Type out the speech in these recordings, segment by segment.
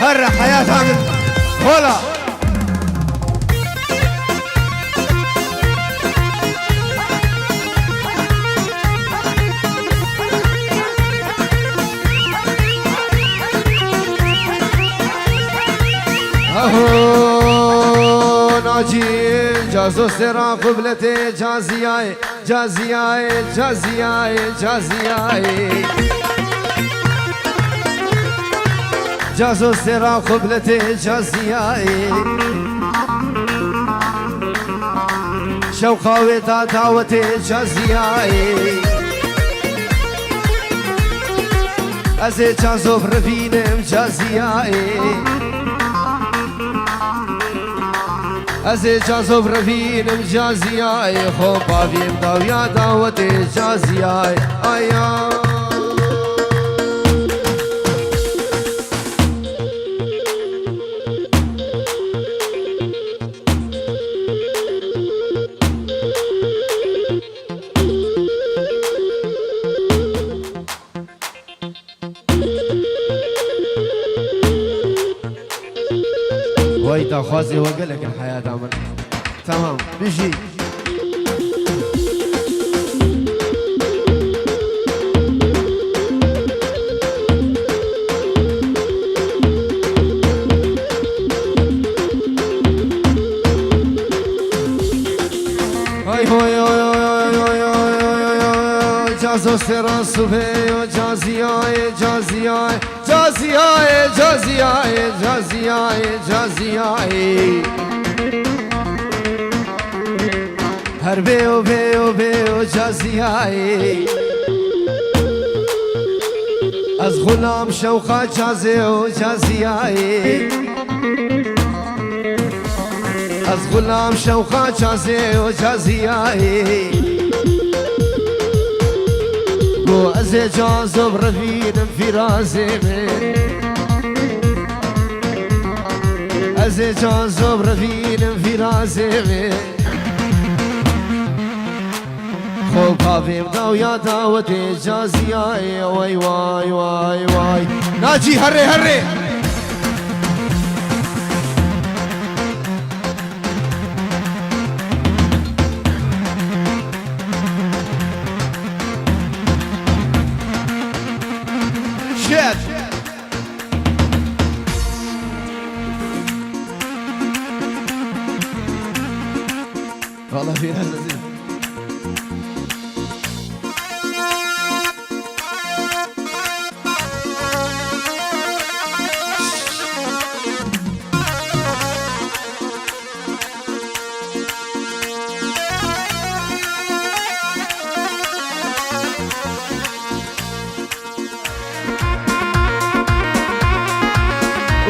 هر حياتها من ولا اهو ناجي جازو سرا قبلتي جازياي جازياي جازياي جازياي جازو سرا قبلتي جازياي شوقاوي داوتي جازياي ازي جازو برفينم جازياي ازي جازو برفينم جازياي خوبا بيم داويا داوتي جازياي ايا ويدا خوازي وقلك الحياة دامن تمام بيجي هاي هاي هاي جازو سرا سوفيو جازياي جازياي جازياي جازياي جازياي جازياي هر بيو بيو بيو جازياي از غلام شوقا جازيو جازياي از غلام شوقا جازيو جازياي بو ازي جازو برفينم في رازمي ازي جازو برفينم في رازمي خوبا بيم داويا داوتي جازياي واي واي واي واي ناجي هري هري شاد والله فيها لذيذ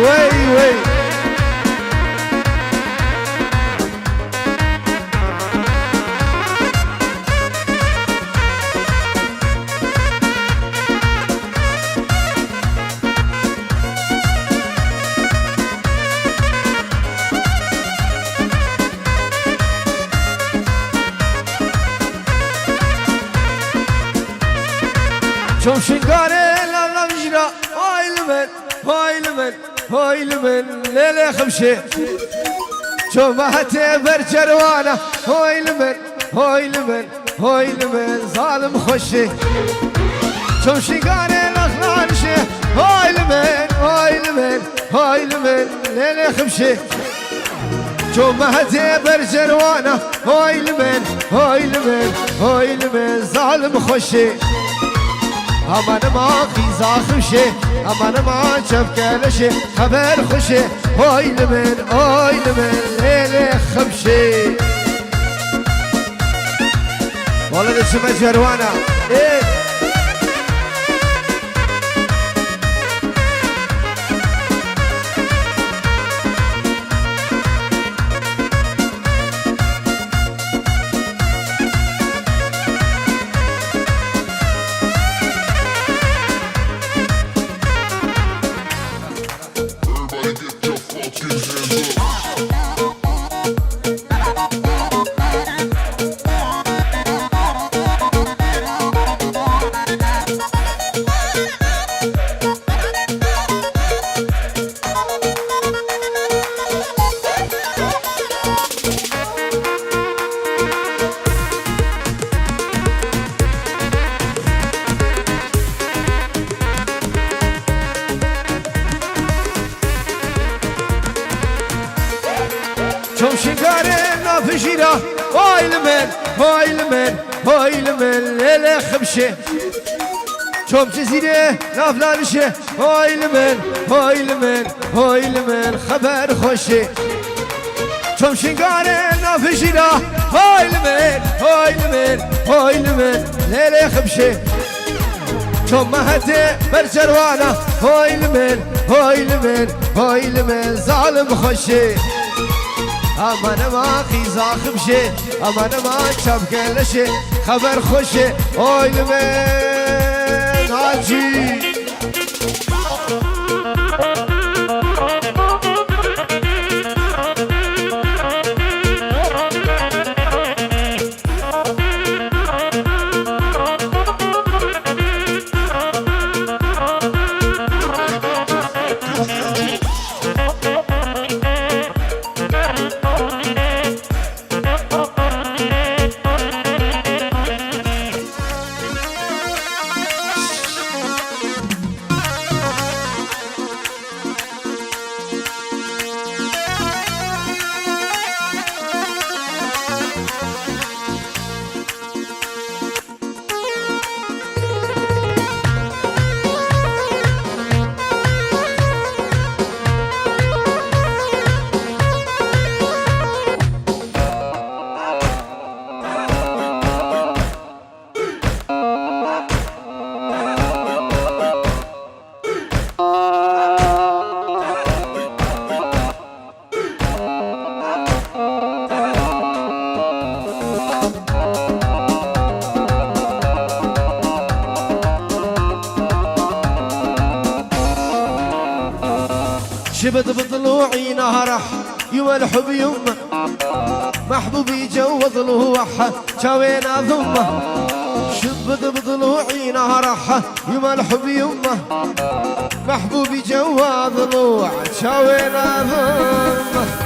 وي وي شوف شنقاري لا لا مجرى هاي لمن هاي لمن هاي لمن ليلة خمشة شوف ما هتبر جروانة هاي لمن هاي لمن هاي لمن ظالم خشة شوف شنقاري الأخلانشة هاي لمن هاي لمن هاي لمن ليلة خمشة شوف ما هتبر جروانة هاي لمن هاي لمن هاي لمن ظالم خشة امان ما خیزا خوشه امان ما چفکلشه خبر خوشه های لمن لیل خمشه والله دشمه جروانه نافجينا هاي لمن هاي لمن هاي لمن ليلة خمشة شوم جزيرة نافلانشة هاي لمن هاي لمن هاي لمن خبر خوشة شوم شنقارة نافجينا هاي لمن هاي لمن هاي لمن ليلة خمشة شوم مهدي برجروانا هاي لمن هاي لمن هاي لمن ظالم خوشة امان ما خیزا خمشه امان ما چپ کلشه خبر خوشه اوی من حاجی شبت بطلوعي نهرح يوم الحب يمه محبوبي جو ضلوعها شاوينا ذمه شبت بطلوعي نهرح يوم الحب يمه محبوبي جو ضلوع شاوينا ذمه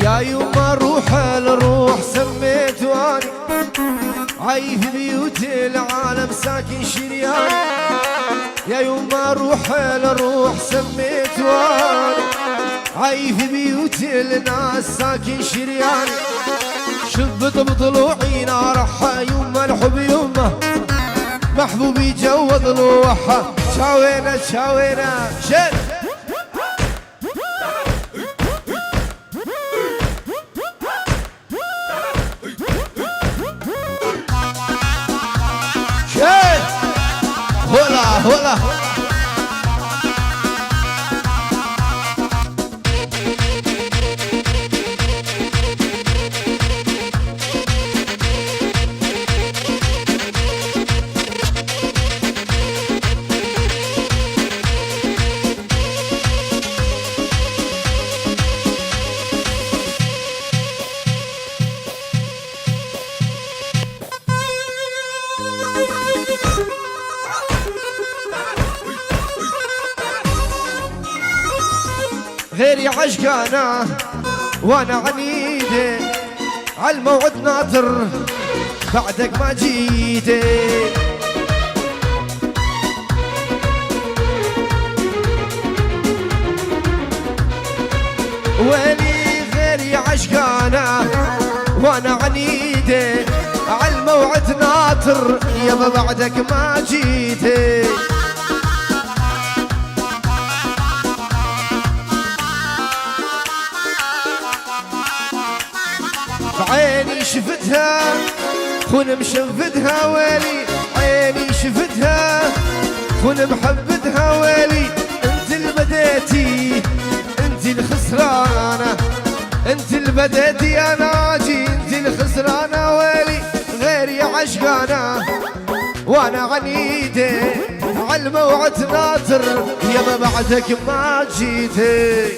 يا يوم اروح الروح سميت واني عايف بيوت العالم ساكن شريان يا يوم اروح الروح سميت واني عايف بيوت الناس ساكن شريان شبت بطلوعي نارحها يوم الحب يومه محبوبي جو ضلوعها شاوينا شاوينا شد هلا هلا غيري عشقانا وانا عنيدي عالموعد ناطر بعدك ما جيتي ويلي غيري عشقانا وانا عنيدي عالموعد ناطر يابا بعدك ما جيتي عيني شفتها خون مشفتها ويلي عيني شفتها خون محبتها ويلي انت بديتي انت الخسرانة، انت اللي بديتي يا ناجي، انت الخسرانة ويلي غيري عشقانة، وانا عنيدي عالموعد ناطر يا ما بعدك ما جيتي.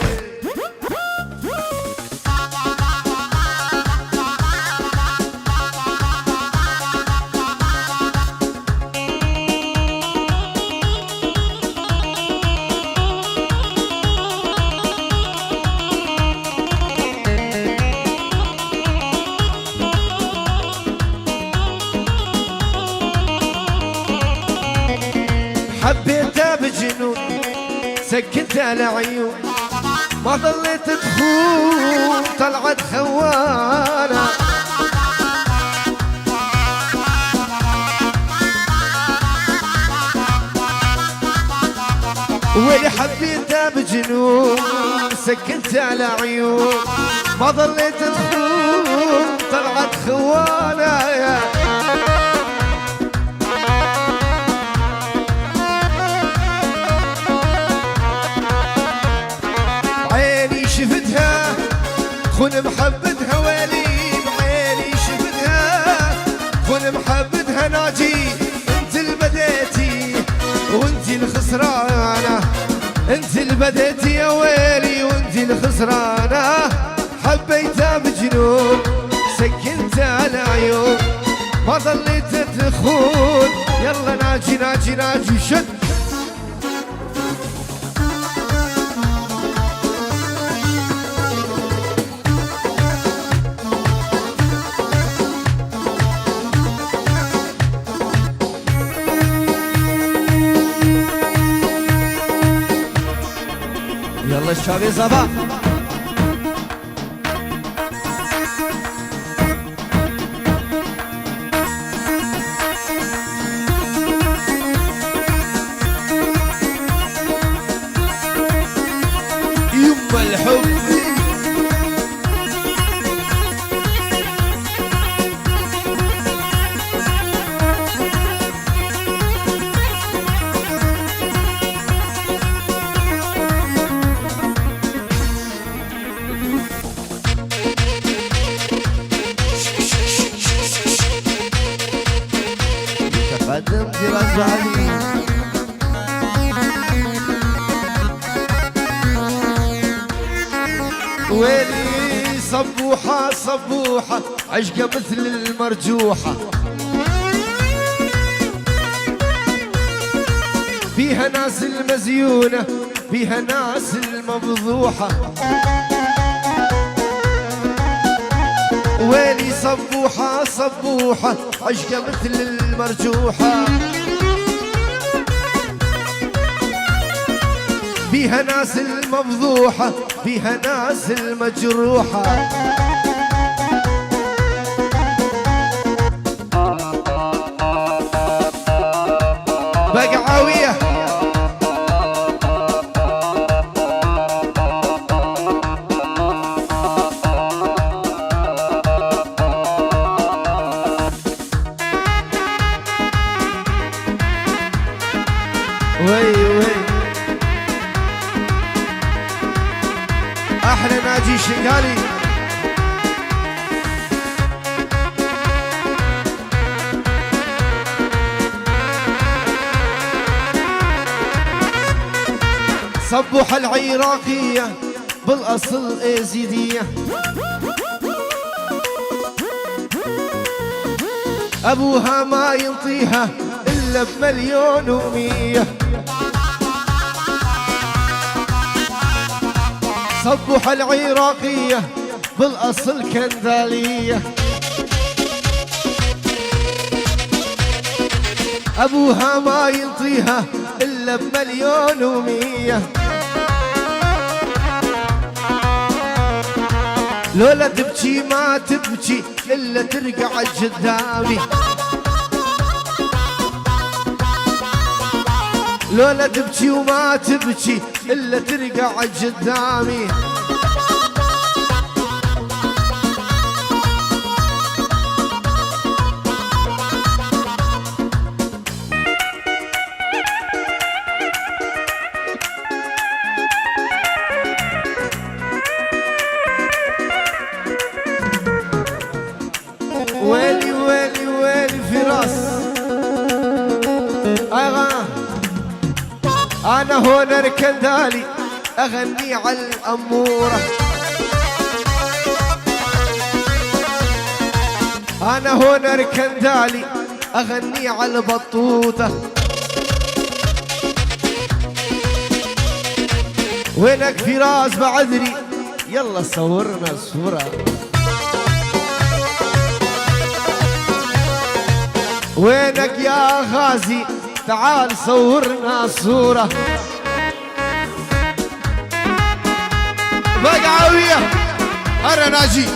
حبيتها بجنون سكنت على عيون، ما ضليت تخون طلعت خوانة، ويلي حبيتها بجنون سكنت على عيون، ما ضليت تخون طلعت خوانة. شفتها خون محبتها ويلي بعيني شفتها خون محبتها ناجي، انت اللي بديتي وانت الخسرانة، انت اللي بديتي يا ويلي وانت الخسرانة. حبيتها بجنون سكنت على عيون، ما ضليت تخون يلا ناجي ناجي ناجي شد. يلا الشاقي صبا يما الحب قدم دراسة علي ويلي صبوحة صبوحة عشقة مثل المرجوحة، بيها ناس المزيونة بيها ناس المفضوحة، ويلي صبوحة صبوحة عشقة مثل المرجوحة، بيها ناس المفضوحة بيها ناس المجروحة. بقعاوية وي وي احلى ناجي شقالي. صبوحة العراقية بالاصل ازيدية، ابوها ما ينطيها الا بمليون ومية، صبوحة العراقية بالاصل كندالية، ابوها ما ينطيها الا بمليون ومية، لولا تبكي ما تبكي الا ترقع قدامي، لولا تبكي وما تبكي الا ترقع قدامي. انا هون اركن دالي اغني على الاموره، انا هون اركن دالي اغني على البطوطه. وينك فراس بعذري يلا صورنا صورة، وينك يا غازي تعال صورنا صورة. بقعوية أنا ناجي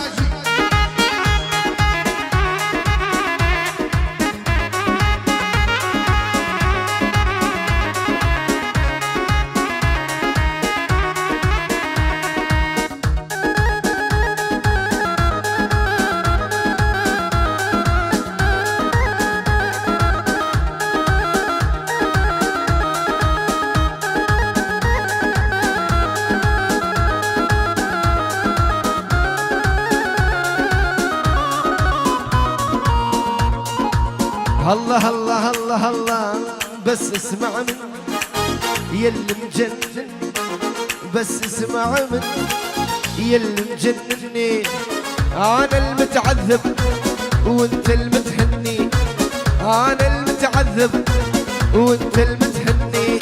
الله الله الله الله. بس اسمع من يلي مجنن، بس اسمع من يلي مجنني. انا المتعذب وانت المتهني، انا المتعذب وانت المتهني.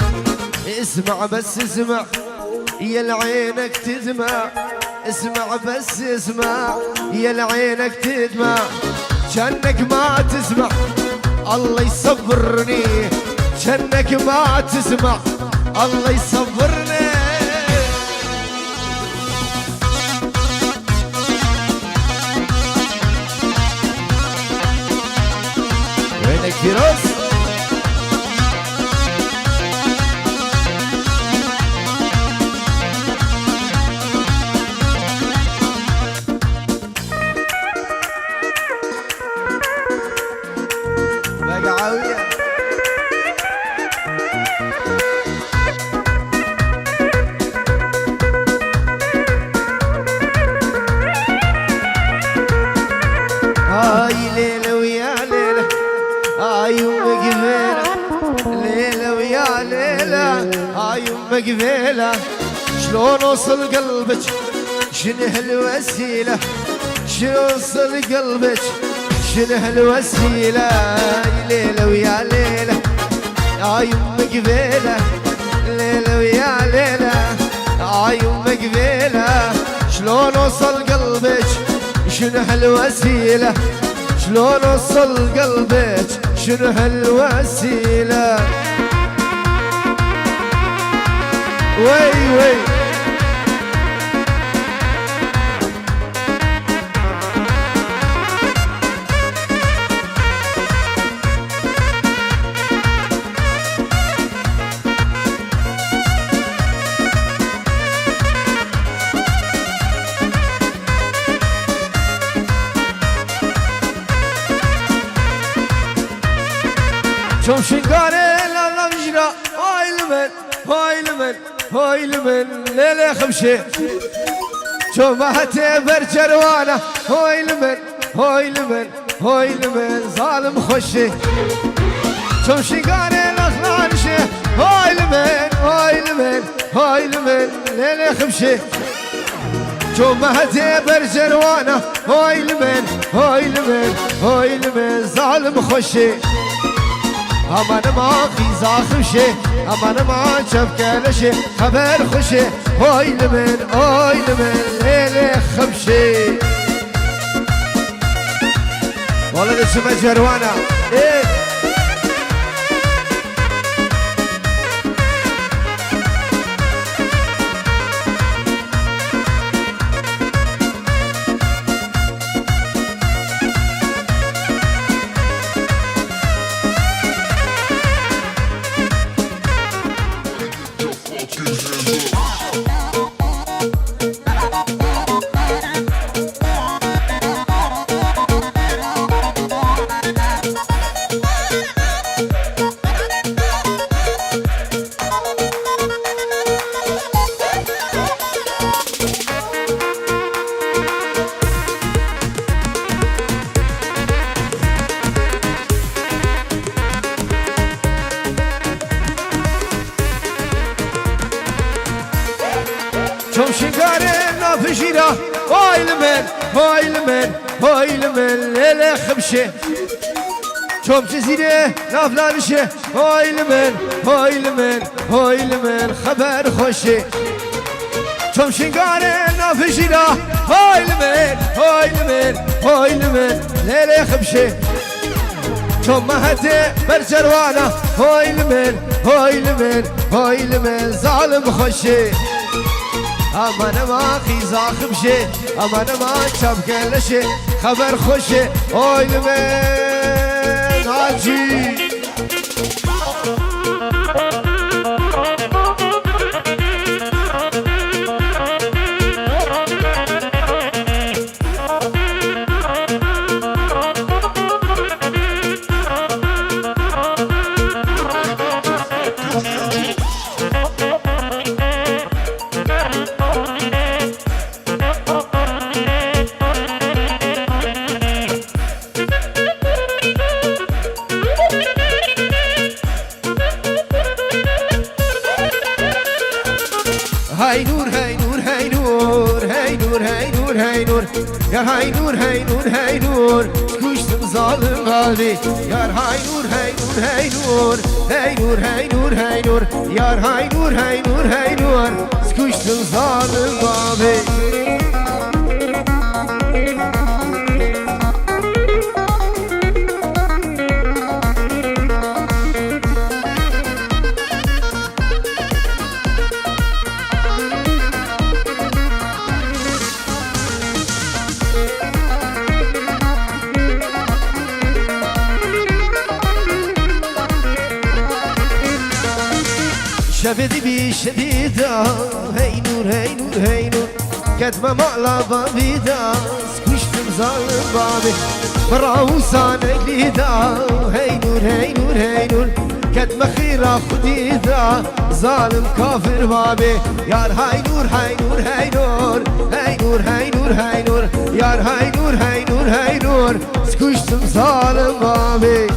اسمع بس اسمع يا لعينك تدمع، اسمع بس اسمع يا لعينك تدمع. جنك ما تسمع الله يصبرني، جنك ما تسمع الله يصبرني. وينك فراس؟ بقعوية هاي ليلة ويا ليلة، هاي أم قبيلة، ليلة ويا ليلة، هاي أم قبيلة. شلون وصل قلبك شنو هالوسيلة، شلون وصل قلبك شنو هالوسيلة. ليلة ويا ليلة هاي أم قبيلة، ليلة ويا ليلة هاي أم قبيلة. شلون وصل قلبك شنو هالوسيلة، شلون وصل قلبك شنو هالوسيلة. وي وي شوف شنقاري لا مجرى. هاي لمن هاي لمن هاي لمن ليلة خمشة شوف ما هتبر جروانة. هاي لمن هاي لمن هاي لمن ظالم خشة شوف شنقاري الأخلانشة. هاي لمن هاي لمن هاي لمن ليلة خمشة شوف ما هتبر جروانة. هاي لمن هاي لمن هاي لمن ظالم خشة. امان ما في زاخم شي، امان ما شبكة لشي خبر خوشي. هاي لمن هاي لمن ليلة خمشي والله اسمه جروانة. ايه شيرة هاي المن هاي المن هاي المن ليلة خمشة شوم جزيرة نافلانشة هاي المن هاي المن هاي المن خبر خوشة شوم شنقارة نافشيرة هاي المن هاي المن هاي المن ليلة خمشة شوم مهدي برجروانا هاي المن هاي المن هاي المن ظالم خوشة اما ما خیزا خمشه اما ما چم گلشه خبر خوشه آی من حاجی هاي نور هاي نور هاي نور هاي نور هاي نور هاي نور يا هاي نور هاي نور هاي نور كشتم ظالم قلبي يا هاي نور هاي نور هاي نور هاي نور هاي نور هاي نور يا هاي نور هاي نور هاي نور كشتم ظالم قلبي شبدي بشديدة هاي نور هاي نور هاي نور كتمة مقلبة بيدا سكوشت مظلم بابي براوسان قليدا هاي نور هاي نور هاي نور كتمة خيرة خديدا ظالم كافر بابي يار هاي نور هاي نور هاي نور هاي نور هاي نور هاي نور يار هاي نور هاي نور هاي نور سكوشت مظلم بابي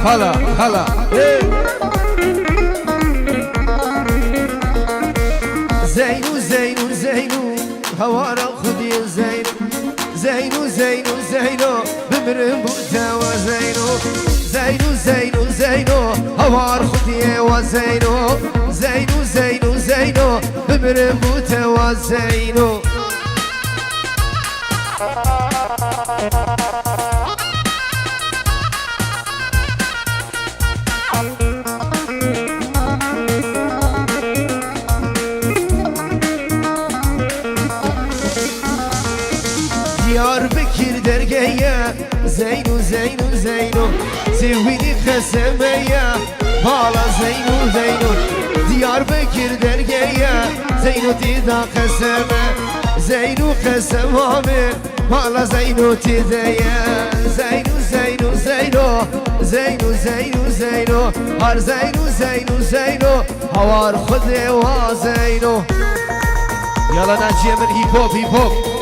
هلا هلا زينو زينو زينو هوارا خدي زينو زينو زينو زينو بمرم بوتا وزينو زينو زينو زينو هوار خدي وزينو زينو زينو زينو بمرم بوتا وزينو Diyarbakır dergeye Zeyno Zeyno Zeyno Sevgili kesemeye Bağla Zeyno Zeyno Diyarbakır dergeye Zeyno tida keseme Zeyno kesemame Bağla Zeyno tideye Zeyno Zeyno Zeyno Zeyno Zeyno Zeyno Har Zeyno Zeyno Zeyno Havar khude wa Zeyno Yalla Naciye min hip hop hip hop